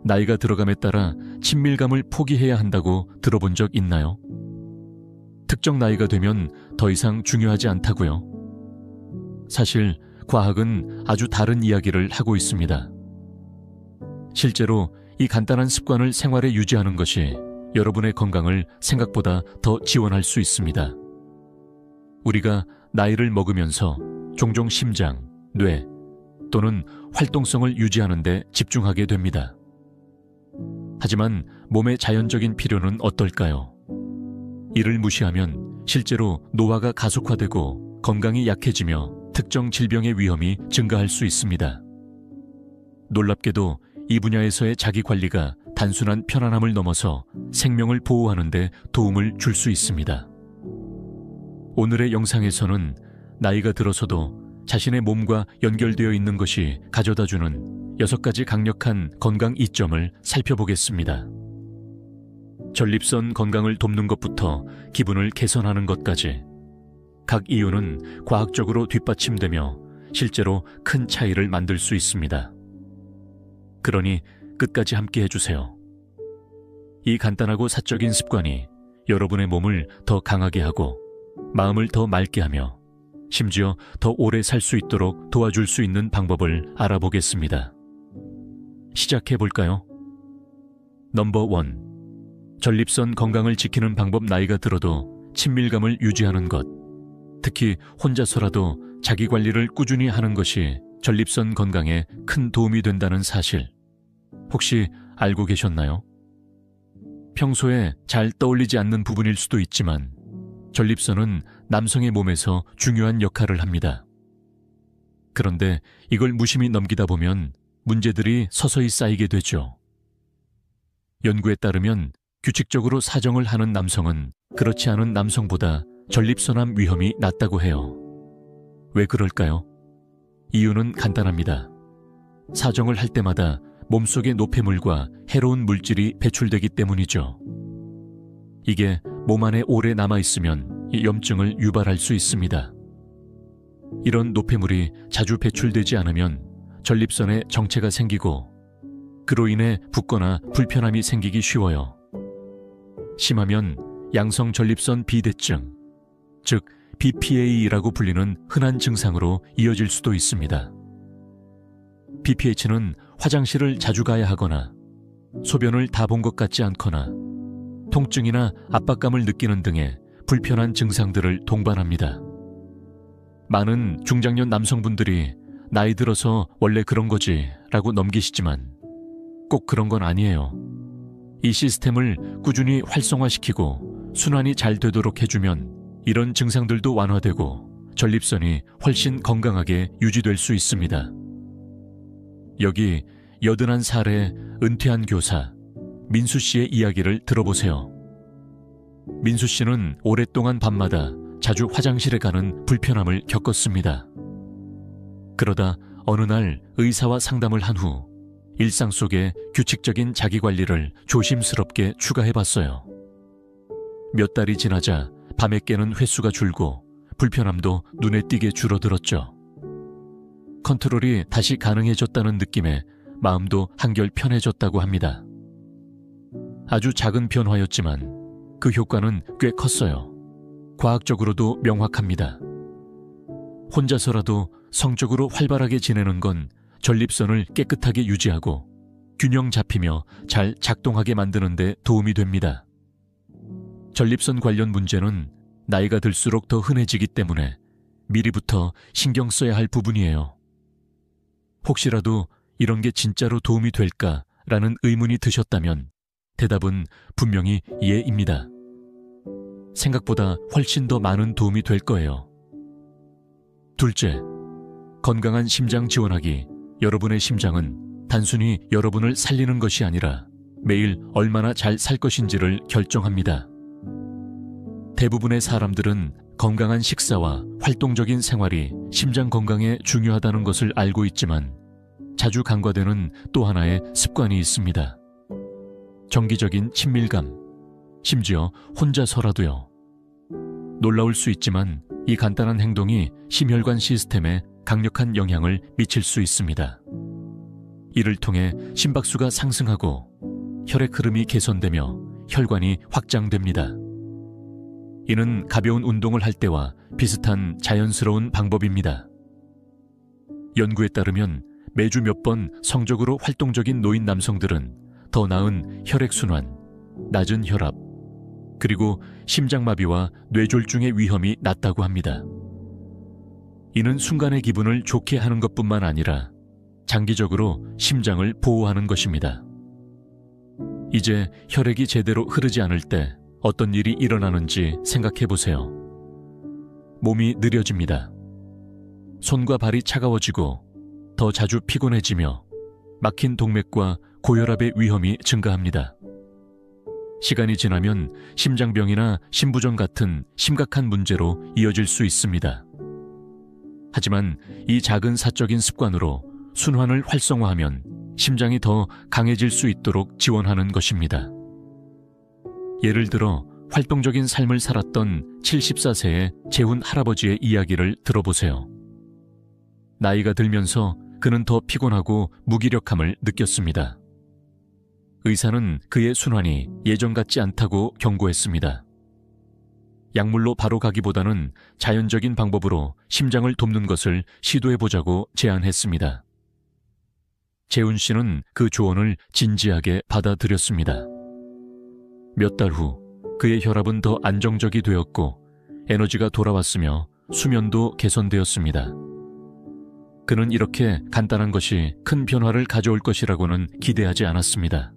나이가 들어감에 따라 친밀감을 포기해야 한다고 들어본 적 있나요? 특정 나이가 되면 더 이상 중요하지 않다고요. 사실 과학은 아주 다른 이야기를 하고 있습니다. 실제로 이 간단한 습관을 생활에 유지하는 것이 여러분의 건강을 생각보다 더 지원할 수 있습니다. 우리가 나이를 먹으면서 종종 심장, 뇌 또는 활동성을 유지하는 데 집중하게 됩니다. 하지만 몸의 자연적인 필요는 어떨까요? 이를 무시하면 실제로 노화가 가속화되고 건강이 약해지며 특정 질병의 위험이 증가할 수 있습니다. 놀랍게도 이 분야에서의 자기관리가 단순한 편안함을 넘어서 생명을 보호하는 데 도움을 줄 수 있습니다. 오늘의 영상에서는 나이가 들어서도 자신의 몸과 연결되어 있는 것이 가져다주는 6가지 강력한 건강 이점을 살펴보겠습니다. 전립선 건강을 돕는 것부터 기분을 개선하는 것까지 각 이유는 과학적으로 뒷받침되며 실제로 큰 차이를 만들 수 있습니다. 그러니 끝까지 함께 해주세요. 이 간단하고 사적인 습관이 여러분의 몸을 더 강하게 하고 마음을 더 맑게 하며 심지어 더 오래 살 수 있도록 도와줄 수 있는 방법을 알아보겠습니다. 시작해볼까요? 넘버 1. 전립선 건강을 지키는 방법. 나이가 들어도 친밀감을 유지하는 것. 특히 혼자서라도 자기관리를 꾸준히 하는 것이 전립선 건강에 큰 도움이 된다는 사실. 혹시 알고 계셨나요? 평소에 잘 떠올리지 않는 부분일 수도 있지만 전립선은 남성의 몸에서 중요한 역할을 합니다. 그런데 이걸 무심히 넘기다 보면 문제들이 서서히 쌓이게 되죠. 연구에 따르면 규칙적으로 사정을 하는 남성은 그렇지 않은 남성보다 전립선암 위험이 낮다고 해요. 왜 그럴까요? 이유는 간단합니다. 사정을 할 때마다 몸속의 노폐물과 해로운 물질이 배출되기 때문이죠. 이게 몸 안에 오래 남아있으면 염증을 유발할 수 있습니다. 이런 노폐물이 자주 배출되지 않으면 전립선에 정체가 생기고 그로 인해 붓거나 불편함이 생기기 쉬워요. 심하면 양성 전립선 비대증, 즉 BPA라고 불리는 흔한 증상으로 이어질 수도 있습니다. BPH는 화장실을 자주 가야 하거나 소변을 다 본 것 같지 않거나 통증이나 압박감을 느끼는 등의 불편한 증상들을 동반합니다. 많은 중장년 남성분들이 나이 들어서 원래 그런 거지 라고 넘기시지만 꼭 그런 건 아니에요. 이 시스템을 꾸준히 활성화시키고 순환이 잘 되도록 해주면 이런 증상들도 완화되고 전립선이 훨씬 건강하게 유지될 수 있습니다. 여기 81살의 은퇴한 교사 민수 씨의 이야기를 들어보세요. 민수 씨는 오랫동안 밤마다 자주 화장실에 가는 불편함을 겪었습니다. 그러다 어느 날 의사와 상담을 한 후 일상 속에 규칙적인 자기관리를 조심스럽게 추가해봤어요. 몇 달이 지나자 밤에 깨는 횟수가 줄고 불편함도 눈에 띄게 줄어들었죠. 컨트롤이 다시 가능해졌다는 느낌에 마음도 한결 편해졌다고 합니다. 아주 작은 변화였지만 그 효과는 꽤 컸어요. 과학적으로도 명확합니다. 혼자서라도 성적으로 활발하게 지내는 건 전립선을 깨끗하게 유지하고 균형 잡히며 잘 작동하게 만드는 데 도움이 됩니다. 전립선 관련 문제는 나이가 들수록 더 흔해지기 때문에 미리부터 신경 써야 할 부분이에요. 혹시라도 이런 게 진짜로 도움이 될까라는 의문이 드셨다면 대답은 분명히 예입니다. 생각보다 훨씬 더 많은 도움이 될 거예요. 둘째, 건강한 심장 지원하기. 여러분의 심장은 단순히 여러분을 살리는 것이 아니라 매일 얼마나 잘 살 것인지를 결정합니다. 대부분의 사람들은 건강한 식사와 활동적인 생활이 심장 건강에 중요하다는 것을 알고 있지만 자주 간과되는 또 하나의 습관이 있습니다. 정기적인 친밀감, 심지어 혼자서라도요. 놀라울 수 있지만 이 간단한 행동이 심혈관 시스템에 강력한 영향을 미칠 수 있습니다. 이를 통해 심박수가 상승하고 혈액 흐름이 개선되며 혈관이 확장됩니다. 이는 가벼운 운동을 할 때와 비슷한 자연스러운 방법입니다. 연구에 따르면 매주 몇 번 성적으로 활동적인 노인 남성들은 더 나은 혈액순환, 낮은 혈압, 그리고 심장마비와 뇌졸중의 위험이 낮다고 합니다. 이는 순간의 기분을 좋게 하는 것뿐만 아니라 장기적으로 심장을 보호하는 것입니다. 이제 혈액이 제대로 흐르지 않을 때 어떤 일이 일어나는지 생각해 보세요. 몸이 느려집니다. 손과 발이 차가워지고 더 자주 피곤해지며 막힌 동맥과 고혈압의 위험이 증가합니다. 시간이 지나면 심장병이나 심부전 같은 심각한 문제로 이어질 수 있습니다. 하지만 이 작은 사적인 습관으로 순환을 활성화하면 심장이 더 강해질 수 있도록 지원하는 것입니다. 예를 들어 활동적인 삶을 살았던 74세의 재훈 할아버지의 이야기를 들어보세요. 나이가 들면서 그는 더 피곤하고 무기력함을 느꼈습니다. 의사는 그의 순환이 예전 같지 않다고 경고했습니다. 약물로 바로 가기보다는 자연적인 방법으로 심장을 돕는 것을 시도해보자고 제안했습니다. 재훈 씨는 그 조언을 진지하게 받아들였습니다. 몇 달 후 그의 혈압은 더 안정적이 되었고 에너지가 돌아왔으며 수면도 개선되었습니다. 그는 이렇게 간단한 것이 큰 변화를 가져올 것이라고는 기대하지 않았습니다.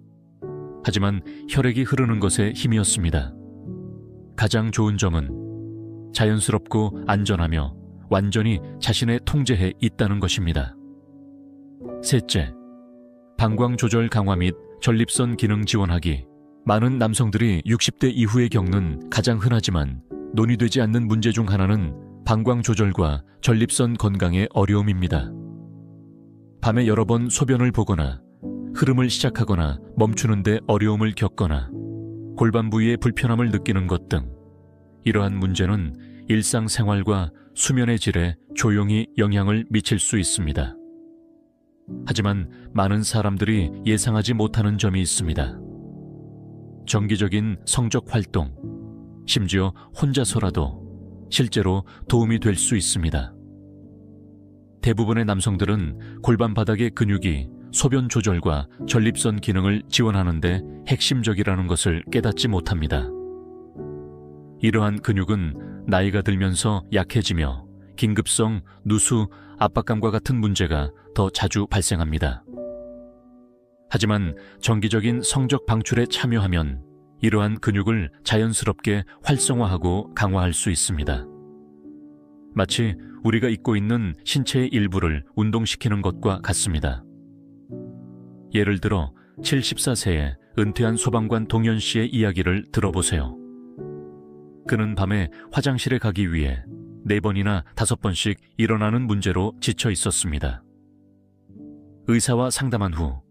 하지만 혈액이 흐르는 것에 힘이었습니다. 가장 좋은 점은 자연스럽고 안전하며 완전히 자신의 통제에 있다는 것입니다. 셋째, 방광 조절 강화 및 전립선 기능 지원하기. 많은 남성들이 60대 이후에 겪는 가장 흔하지만 논의되지 않는 문제 중 하나는 방광 조절과 전립선 건강의 어려움입니다. 밤에 여러 번 소변을 보거나 흐름을 시작하거나 멈추는 데 어려움을 겪거나 골반 부위에 불편함을 느끼는 것 등 이러한 문제는 일상생활과 수면의 질에 조용히 영향을 미칠 수 있습니다. 하지만 많은 사람들이 예상하지 못하는 점이 있습니다. 정기적인 성적 활동, 심지어 혼자서라도 실제로 도움이 될 수 있습니다. 대부분의 남성들은 골반 바닥의 근육이 소변 조절과 전립선 기능을 지원하는 데 핵심적이라는 것을 깨닫지 못합니다. 이러한 근육은 나이가 들면서 약해지며 긴급성 누수, 압박감과 같은 문제가 더 자주 발생합니다. 하지만 정기적인 성적 방출에 참여하면 이러한 근육을 자연스럽게 활성화하고 강화할 수 있습니다. 마치 우리가 입고 있는 신체의 일부를 운동시키는 것과 같습니다. 예를 들어 74세의 은퇴한 소방관 동현 씨의 이야기를 들어보세요. 그는 밤에 화장실에 가기 위해 4번이나 5번씩 일어나는 문제로 지쳐 있었습니다. 의사와 상담한 후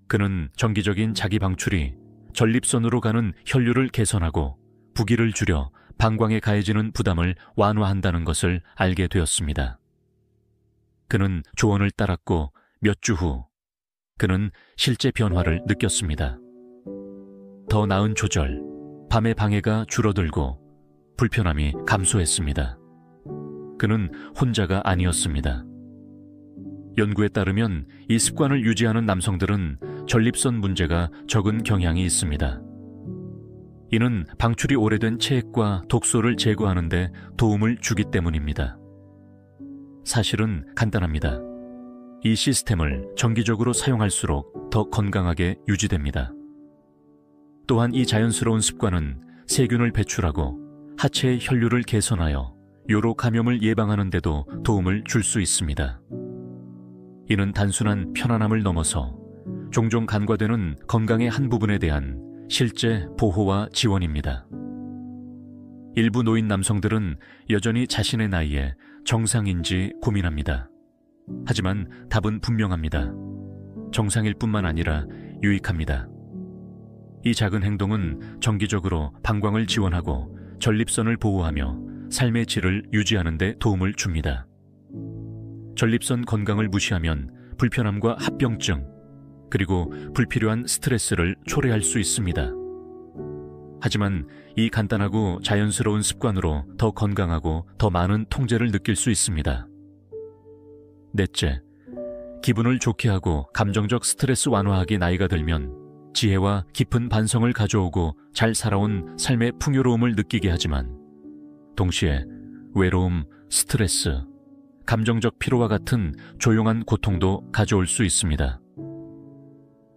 그는 정기적인 자기 방출이 전립선으로 가는 혈류를 개선하고 부기를 줄여 방광에 가해지는 부담을 완화한다는 것을 알게 되었습니다. 그는 조언을 따랐고 몇 주 후 그는 실제 변화를 느꼈습니다. 더 나은 조절, 밤의 방해가 줄어들고 불편함이 감소했습니다. 그는 혼자가 아니었습니다. 연구에 따르면 이 습관을 유지하는 남성들은 전립선 문제가 적은 경향이 있습니다. 이는 방출이 오래된 체액과 독소를 제거하는 데 도움을 주기 때문입니다. 사실은 간단합니다. 이 시스템을 정기적으로 사용할수록 더 건강하게 유지됩니다. 또한 이 자연스러운 습관은 세균을 배출하고 하체의 혈류를 개선하여 요로 감염을 예방하는 데도 도움을 줄 수 있습니다. 이는 단순한 편안함을 넘어서 종종 간과되는 건강의 한 부분에 대한 실제 보호와 지원입니다. 일부 노인 남성들은 여전히 자신의 나이에 정상인지 고민합니다. 하지만 답은 분명합니다. 정상일 뿐만 아니라 유익합니다. 이 작은 행동은 정기적으로 방광을 지원하고 전립선을 보호하며 삶의 질을 유지하는 데 도움을 줍니다. 전립선 건강을 무시하면 불편함과 합병증, 그리고 불필요한 스트레스를 초래할 수 있습니다. 하지만 이 간단하고 자연스러운 습관으로 더 건강하고 더 많은 통제를 느낄 수 있습니다. 넷째, 기분을 좋게 하고 감정적 스트레스 완화하기 나이가 들면 지혜와 깊은 반성을 가져오고 잘 살아온 삶의 풍요로움을 느끼게 하지만 동시에 외로움, 스트레스, 감정적 피로와 같은 조용한 고통도 가져올 수 있습니다.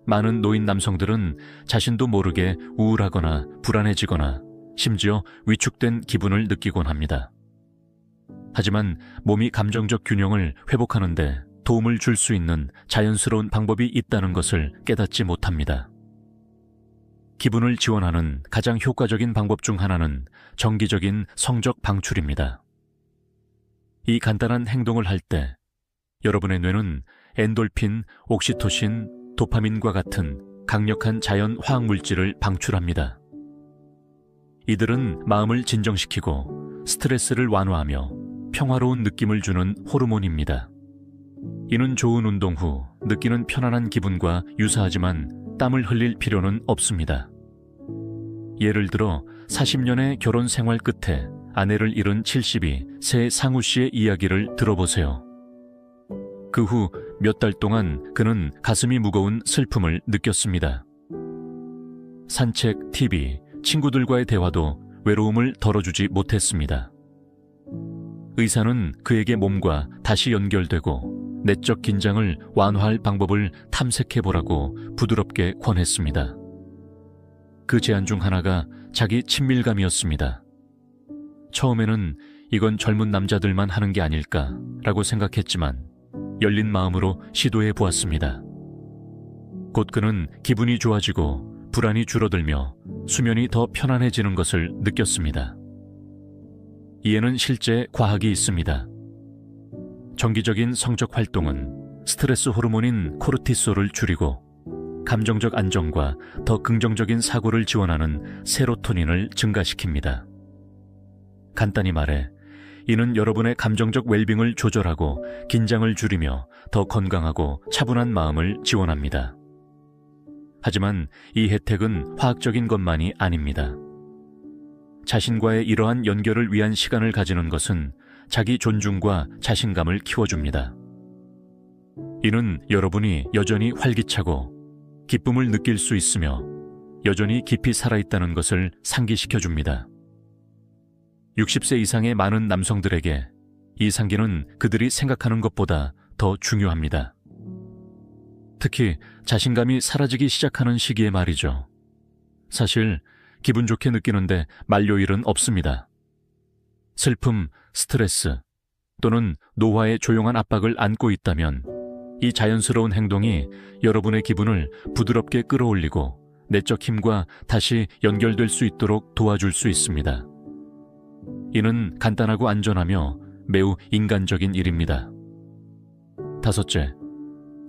많은 노인 남성들은 자신도 모르게 우울하거나 불안해지거나 심지어 위축된 기분을 느끼곤 합니다. 하지만 몸이 감정적 균형을 회복하는 데 도움을 줄 수 있는 자연스러운 방법이 있다는 것을 깨닫지 못합니다. 기분을 지원하는 가장 효과적인 방법 중 하나는 정기적인 성적 방출입니다. 이 간단한 행동을 할 때 여러분의 뇌는 엔돌핀, 옥시토신, 도파민과 같은 강력한 자연 화학 물질을 방출합니다. 이들은 마음을 진정시키고 스트레스를 완화하며 평화로운 느낌을 주는 호르몬입니다. 이는 좋은 운동 후 느끼는 편안한 기분과 유사하지만 땀을 흘릴 필요는 없습니다. 예를 들어 40년의 결혼 생활 끝에 아내를 잃은 70이 새 상우 씨의 이야기를 들어보세요. 그 후 몇 달 동안 그는 가슴이 무거운 슬픔을 느꼈습니다. 산책, TV, 친구들과의 대화도 외로움을 덜어주지 못했습니다. 의사는 그에게 몸과 다시 연결되고 내적 긴장을 완화할 방법을 탐색해보라고 부드럽게 권했습니다. 그 제안 중 하나가 자기 친밀감이었습니다. 처음에는 이건 젊은 남자들만 하는 게 아닐까라고 생각했지만 열린 마음으로 시도해 보았습니다. 곧 그는 기분이 좋아지고 불안이 줄어들며 수면이 더 편안해지는 것을 느꼈습니다. 이에는 실제 과학이 있습니다. 정기적인 성적 활동은 스트레스 호르몬인 코르티솔을 줄이고 감정적 안정과 더 긍정적인 사고를 지원하는 세로토닌을 증가시킵니다. 간단히 말해 이는 여러분의 감정적 웰빙을 조절하고 긴장을 줄이며 더 건강하고 차분한 마음을 지원합니다. 하지만 이 혜택은 화학적인 것만이 아닙니다. 자신과의 이러한 연결을 위한 시간을 가지는 것은 자기 존중과 자신감을 키워줍니다. 이는 여러분이 여전히 활기차고 기쁨을 느낄 수 있으며 여전히 깊이 살아있다는 것을 상기시켜줍니다. 60세 이상의 많은 남성들에게 이 상기는 그들이 생각하는 것보다 더 중요합니다. 특히 자신감이 사라지기 시작하는 시기에 말이죠. 사실 기분 좋게 느끼는데 만료일은 없습니다. 슬픔, 스트레스 또는 노화의 조용한 압박을 안고 있다면 이 자연스러운 행동이 여러분의 기분을 부드럽게 끌어올리고 내적 힘과 다시 연결될 수 있도록 도와줄 수 있습니다. 이는 간단하고 안전하며 매우 인간적인 일입니다. 다섯째,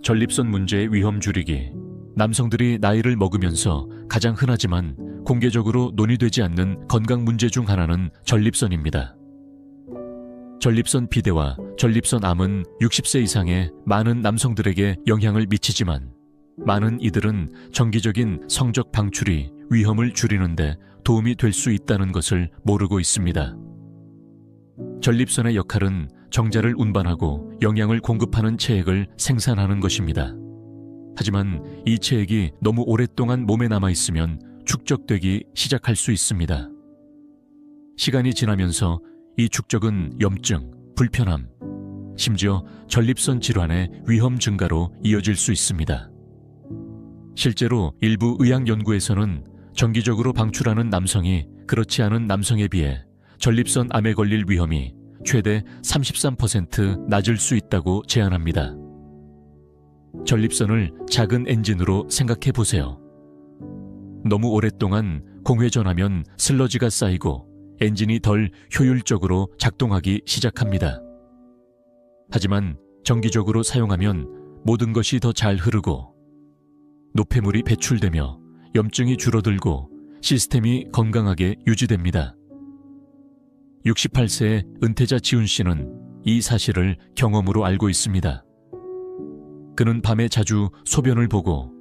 전립선 문제의 위험 줄이기. 남성들이 나이를 먹으면서 가장 흔하지만 공개적으로 논의되지 않는 건강 문제 중 하나는 전립선입니다. 전립선 비대와 전립선 암은 60세 이상의 많은 남성들에게 영향을 미치지만 많은 이들은 정기적인 성적 방출이 위험을 줄이는 데 도움이 될 수 있다는 것을 모르고 있습니다. 전립선의 역할은 정자를 운반하고 영양을 공급하는 체액을 생산하는 것입니다. 하지만 이 체액이 너무 오랫동안 몸에 남아있으면 축적되기 시작할 수 있습니다. 시간이 지나면서 이 축적은 염증, 불편함, 심지어 전립선 질환의 위험 증가로 이어질 수 있습니다. 실제로 일부 의학 연구에서는 정기적으로 방출하는 남성이 그렇지 않은 남성에 비해 전립선 암에 걸릴 위험이 최대 33% 낮을 수 있다고 제안합니다. 전립선을 작은 엔진으로 생각해 보세요. 너무 오랫동안 공회전하면 슬러지가 쌓이고 엔진이 덜 효율적으로 작동하기 시작합니다. 하지만 정기적으로 사용하면 모든 것이 더 잘 흐르고 노폐물이 배출되며 염증이 줄어들고 시스템이 건강하게 유지됩니다. 68세의 은퇴자 지훈 씨는 이 사실을 경험으로 알고 있습니다. 그는 밤에 자주 소변을 보고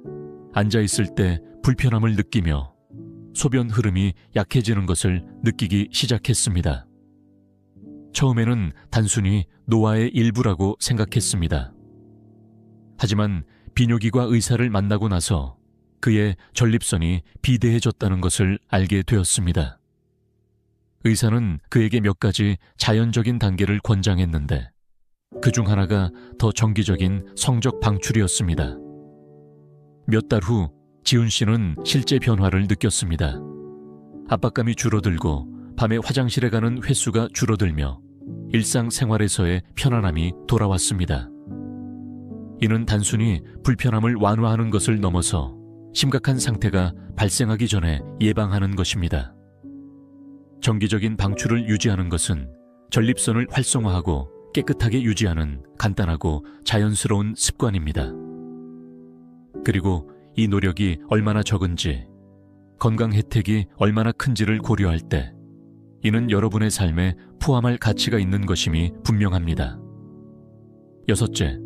앉아있을 때 불편함을 느끼며 소변 흐름이 약해지는 것을 느끼기 시작했습니다. 처음에는 단순히 노화의 일부라고 생각했습니다. 하지만 비뇨기과 의사를 만나고 나서 그의 전립선이 비대해졌다는 것을 알게 되었습니다. 의사는 그에게 몇 가지 자연적인 단계를 권장했는데 그중 하나가 더 정기적인 성적 방출이었습니다. 몇 달 후 지훈 씨는 실제 변화를 느꼈습니다. 압박감이 줄어들고 밤에 화장실에 가는 횟수가 줄어들며 일상생활에서의 편안함이 돌아왔습니다. 이는 단순히 불편함을 완화하는 것을 넘어서 심각한 상태가 발생하기 전에 예방하는 것입니다. 정기적인 방출을 유지하는 것은 전립선을 활성화하고 깨끗하게 유지하는 간단하고 자연스러운 습관입니다. 그리고 이 노력이 얼마나 적은지, 건강 혜택이 얼마나 큰지를 고려할 때 이는 여러분의 삶에 포함할 가치가 있는 것임이 분명합니다. 여섯째,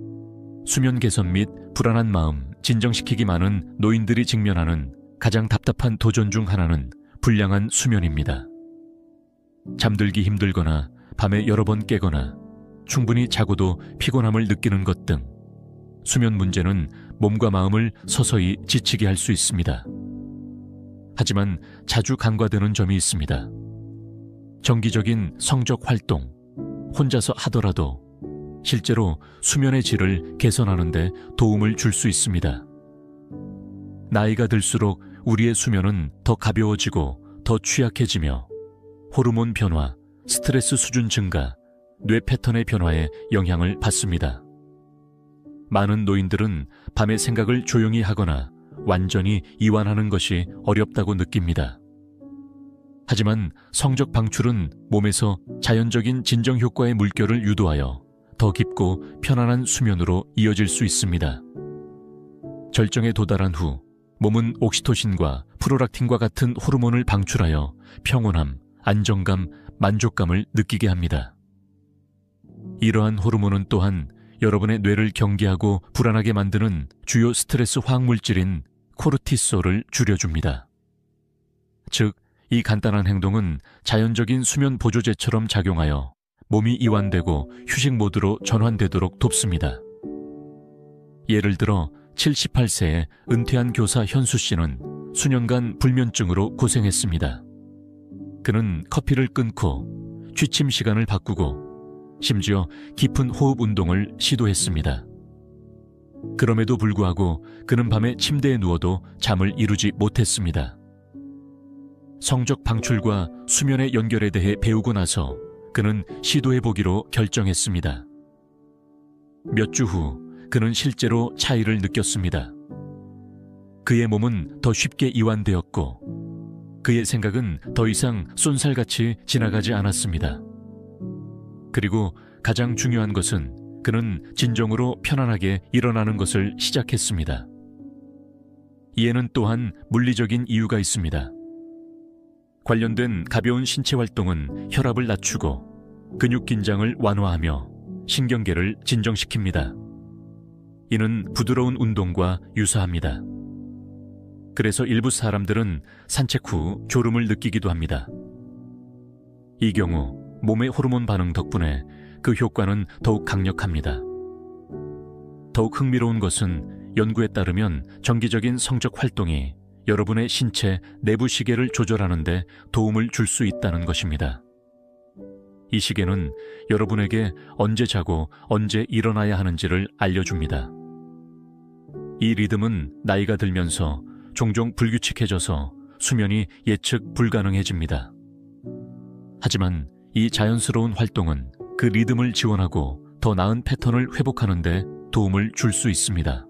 수면 개선 및 불안한 마음 진정시키기 많은 노인들이 직면하는 가장 답답한 도전 중 하나는 불량한 수면입니다. 잠들기 힘들거나 밤에 여러 번 깨거나 충분히 자고도 피곤함을 느끼는 것 등 수면 문제는 몸과 마음을 서서히 지치게 할 수 있습니다. 하지만 자주 간과되는 점이 있습니다. 정기적인 성적 활동, 혼자서 하더라도 실제로 수면의 질을 개선하는 데 도움을 줄 수 있습니다. 나이가 들수록 우리의 수면은 더 가벼워지고 더 취약해지며 호르몬 변화, 스트레스 수준 증가, 뇌 패턴의 변화에 영향을 받습니다. 많은 노인들은 밤에 생각을 조용히 하거나 완전히 이완하는 것이 어렵다고 느낍니다. 하지만 성적 방출은 몸에서 자연적인 진정 효과의 물결을 유도하여 더 깊고 편안한 수면으로 이어질 수 있습니다. 절정에 도달한 후 몸은 옥시토신과 프로락틴과 같은 호르몬을 방출하여 평온함, 안정감, 만족감을 느끼게 합니다. 이러한 호르몬은 또한 여러분의 뇌를 경계하고 불안하게 만드는 주요 스트레스 화학물질인 코르티솔을 줄여줍니다. 즉, 이 간단한 행동은 자연적인 수면 보조제처럼 작용하여 몸이 이완되고 휴식 모드로 전환되도록 돕습니다. 예를 들어 78세의 은퇴한 교사 현수 씨는 수년간 불면증으로 고생했습니다. 그는 커피를 끊고 취침 시간을 바꾸고 심지어 깊은 호흡 운동을 시도했습니다. 그럼에도 불구하고 그는 밤에 침대에 누워도 잠을 이루지 못했습니다. 성적 방출과 수면의 연결에 대해 배우고 나서 그는 시도해보기로 결정했습니다. 몇 주 후 그는 실제로 차이를 느꼈습니다. 그의 몸은 더 쉽게 이완되었고 그의 생각은 더 이상 쏜살같이 지나가지 않았습니다. 그리고 가장 중요한 것은 그는 진정으로 편안하게 일어나는 것을 시작했습니다. 이에는 또한 물리적인 이유가 있습니다. 관련된 가벼운 신체 활동은 혈압을 낮추고 근육 긴장을 완화하며 신경계를 진정시킵니다. 이는 부드러운 운동과 유사합니다. 그래서 일부 사람들은 산책 후 졸음을 느끼기도 합니다. 이 경우 몸의 호르몬 반응 덕분에 그 효과는 더욱 강력합니다. 더욱 흥미로운 것은 연구에 따르면 정기적인 성적 활동이 여러분의 신체 내부 시계를 조절하는 데 도움을 줄 수 있다는 것입니다. 이 시계는 여러분에게 언제 자고 언제 일어나야 하는지를 알려줍니다. 이 리듬은 나이가 들면서 종종 불규칙해져서 수면이 예측 불가능해집니다. 하지만 이 자연스러운 활동은 그 리듬을 지원하고 더 나은 패턴을 회복하는 데 도움을 줄 수 있습니다.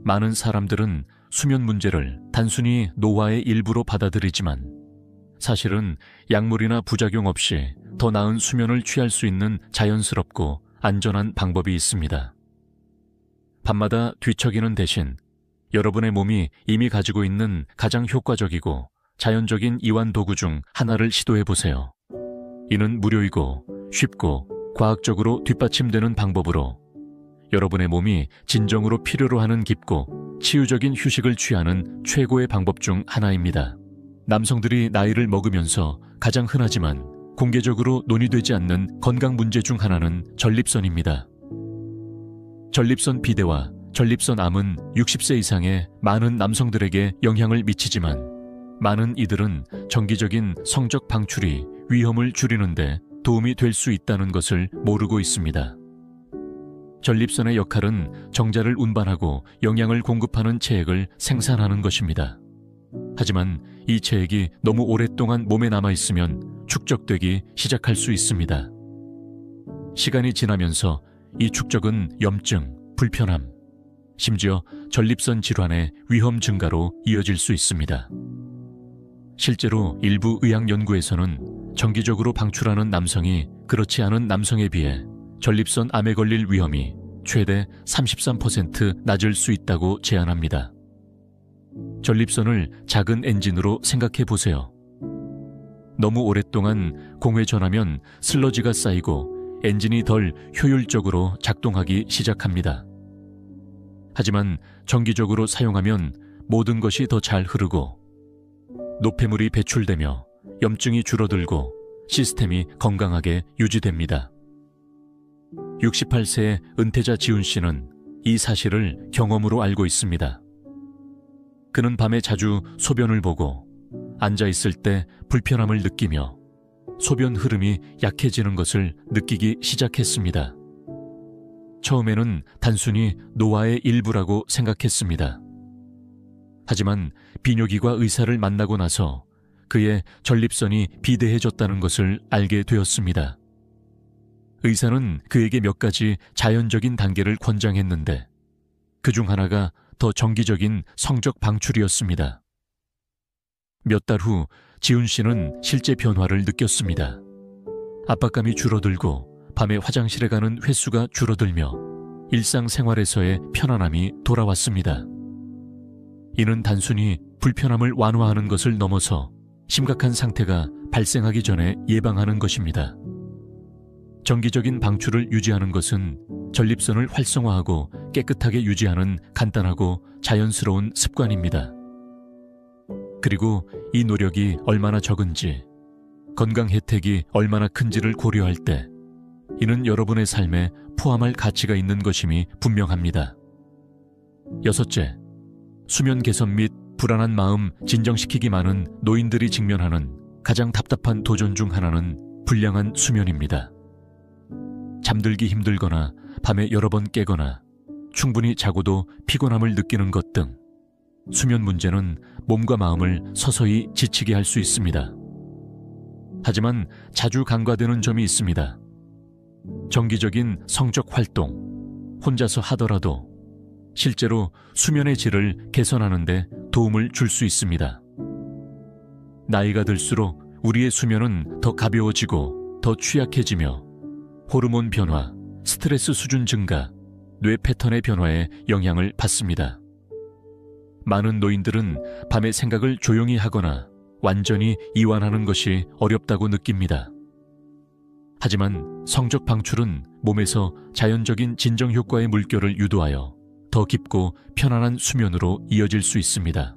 많은 사람들은 수면 문제를 단순히 노화의 일부로 받아들이지만 사실은 약물이나 부작용 없이 더 나은 수면을 취할 수 있는 자연스럽고 안전한 방법이 있습니다. 밤마다 뒤척이는 대신 여러분의 몸이 이미 가지고 있는 가장 효과적이고 자연적인 이완 도구 중 하나를 시도해보세요. 이는 무료이고 쉽고 과학적으로 뒷받침되는 방법으로 여러분의 몸이 진정으로 필요로 하는 깊고 치유적인 휴식을 취하는 최고의 방법 중 하나입니다. 남성들이 나이를 먹으면서 가장 흔하지만 공개적으로 논의되지 않는 건강 문제 중 하나는 전립선입니다. 전립선 비대와 전립선 암은 60세 이상의 많은 남성들에게 영향을 미치지만 많은 이들은 정기적인 성적 방출이 위험을 줄이는데 도움이 될 수 있다는 것을 모르고 있습니다. 전립선의 역할은 정자를 운반하고 영양을 공급하는 체액을 생산하는 것입니다. 하지만 이 체액이 너무 오랫동안 몸에 남아있으면 축적되기 시작할 수 있습니다. 시간이 지나면서 이 축적은 염증, 불편함, 심지어 전립선 질환의 위험 증가로 이어질 수 있습니다. 실제로 일부 의학 연구에서는 정기적으로 방출하는 남성이 그렇지 않은 남성에 비해 전립선 암에 걸릴 위험이 최대 33% 낮을 수 있다고 제안합니다. 전립선을 작은 엔진으로 생각해 보세요. 너무 오랫동안 공회전하면 슬러지가 쌓이고 엔진이 덜 효율적으로 작동하기 시작합니다. 하지만 정기적으로 사용하면 모든 것이 더 잘 흐르고 노폐물이 배출되며 염증이 줄어들고 시스템이 건강하게 유지됩니다. 68세의 은퇴자 지훈 씨는 이 사실을 경험으로 알고 있습니다. 그는 밤에 자주 소변을 보고 앉아있을 때 불편함을 느끼며 소변 흐름이 약해지는 것을 느끼기 시작했습니다. 처음에는 단순히 노화의 일부라고 생각했습니다. 하지만 비뇨기과 의사를 만나고 나서 그의 전립선이 비대해졌다는 것을 알게 되었습니다. 의사는 그에게 몇 가지 자연적인 단계를 권장했는데 그중 하나가 더 정기적인 성적 방출이었습니다. 몇 달 후 지훈 씨는 실제 변화를 느꼈습니다. 압박감이 줄어들고 밤에 화장실에 가는 횟수가 줄어들며 일상생활에서의 편안함이 돌아왔습니다. 이는 단순히 불편함을 완화하는 것을 넘어서 심각한 상태가 발생하기 전에 예방하는 것입니다. 정기적인 방출을 유지하는 것은 전립선을 활성화하고 깨끗하게 유지하는 간단하고 자연스러운 습관입니다. 그리고 이 노력이 얼마나 적은지, 건강 혜택이 얼마나 큰지를 고려할 때 이는 여러분의 삶에 포함할 가치가 있는 것임이 분명합니다. 여섯째, 수면 개선 및 불안한 마음 진정시키기만은 노인들이 직면하는 가장 답답한 도전 중 하나는 불량한 수면입니다. 잠들기 힘들거나 밤에 여러 번 깨거나 충분히 자고도 피곤함을 느끼는 것 등 수면 문제는 몸과 마음을 서서히 지치게 할 수 있습니다. 하지만 자주 간과되는 점이 있습니다. 정기적인 성적 활동, 혼자서 하더라도 실제로 수면의 질을 개선하는 데 도움을 줄 수 있습니다. 나이가 들수록 우리의 수면은 더 가벼워지고 더 취약해지며 호르몬 변화, 스트레스 수준 증가, 뇌 패턴의 변화에 영향을 받습니다. 많은 노인들은 밤에 생각을 조용히 하거나 완전히 이완하는 것이 어렵다고 느낍니다. 하지만 성적 방출은 몸에서 자연적인 진정 효과의 물결을 유도하여 더 깊고 편안한 수면으로 이어질 수 있습니다.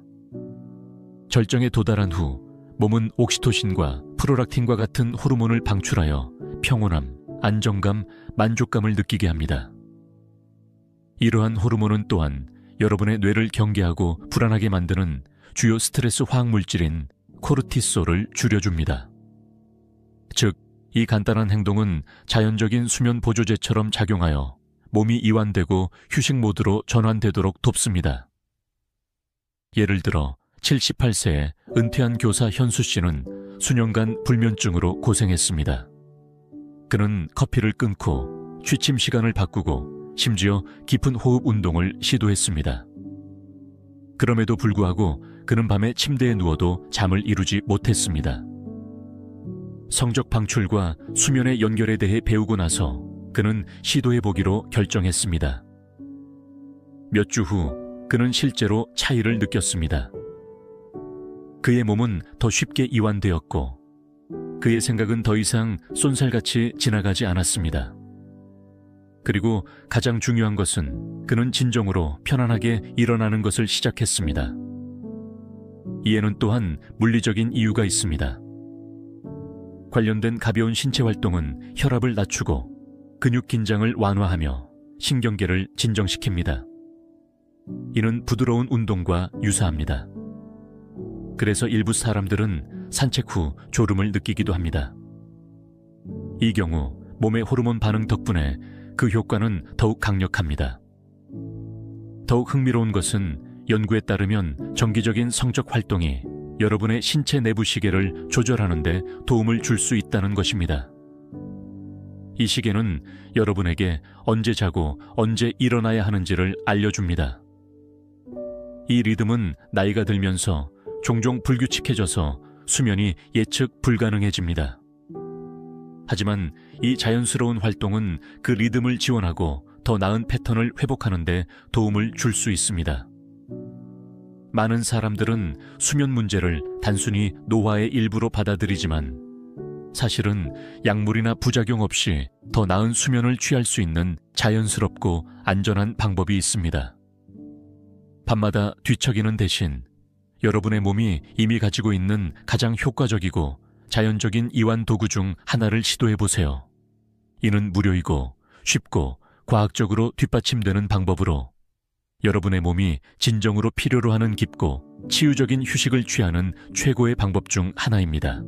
절정에 도달한 후 몸은 옥시토신과 프로락틴과 같은 호르몬을 방출하여 평온함, 안정감, 만족감을 느끼게 합니다. 이러한 호르몬은 또한 여러분의 뇌를 경계하고 불안하게 만드는 주요 스트레스 화학물질인 코르티솔을 줄여줍니다. 즉, 이 간단한 행동은 자연적인 수면 보조제처럼 작용하여 몸이 이완되고 휴식 모드로 전환되도록 돕습니다. 예를 들어 78세의 은퇴한 교사 현수 씨는 수년간 불면증으로 고생했습니다. 그는 커피를 끊고 취침 시간을 바꾸고 심지어 깊은 호흡 운동을 시도했습니다. 그럼에도 불구하고 그는 밤에 침대에 누워도 잠을 이루지 못했습니다. 성적 방출과 수면의 연결에 대해 배우고 나서 그는 시도해보기로 결정했습니다. 몇 주 후 그는 실제로 차이를 느꼈습니다. 그의 몸은 더 쉽게 이완되었고 그의 생각은 더 이상 쏜살같이 지나가지 않았습니다. 그리고 가장 중요한 것은 그는 진정으로 편안하게 일어나는 것을 시작했습니다. 이에는 또한 물리적인 이유가 있습니다. 관련된 가벼운 신체 활동은 혈압을 낮추고 근육 긴장을 완화하며 신경계를 진정시킵니다. 이는 부드러운 운동과 유사합니다. 그래서 일부 사람들은 산책 후 졸음을 느끼기도 합니다. 이 경우 몸의 호르몬 반응 덕분에 그 효과는 더욱 강력합니다. 더욱 흥미로운 것은 연구에 따르면 정기적인 성적 활동이 여러분의 신체 내부 시계를 조절하는 데 도움을 줄 수 있다는 것입니다. 이 시계는 여러분에게 언제 자고 언제 일어나야 하는지를 알려줍니다. 이 리듬은 나이가 들면서 종종 불규칙해져서 수면이 예측 불가능해집니다. 하지만 이 자연스러운 활동은 그 리듬을 지원하고 더 나은 패턴을 회복하는 데 도움을 줄 수 있습니다. 많은 사람들은 수면 문제를 단순히 노화의 일부로 받아들이지만 사실은 약물이나 부작용 없이 더 나은 수면을 취할 수 있는 자연스럽고 안전한 방법이 있습니다. 밤마다 뒤척이는 대신 여러분의 몸이 이미 가지고 있는 가장 효과적이고 자연적인 이완 도구 중 하나를 시도해보세요. 이는 무료이고 쉽고 과학적으로 뒷받침되는 방법으로 여러분의 몸이 진정으로 필요로 하는 깊고 치유적인 휴식을 취하는 최고의 방법 중 하나입니다.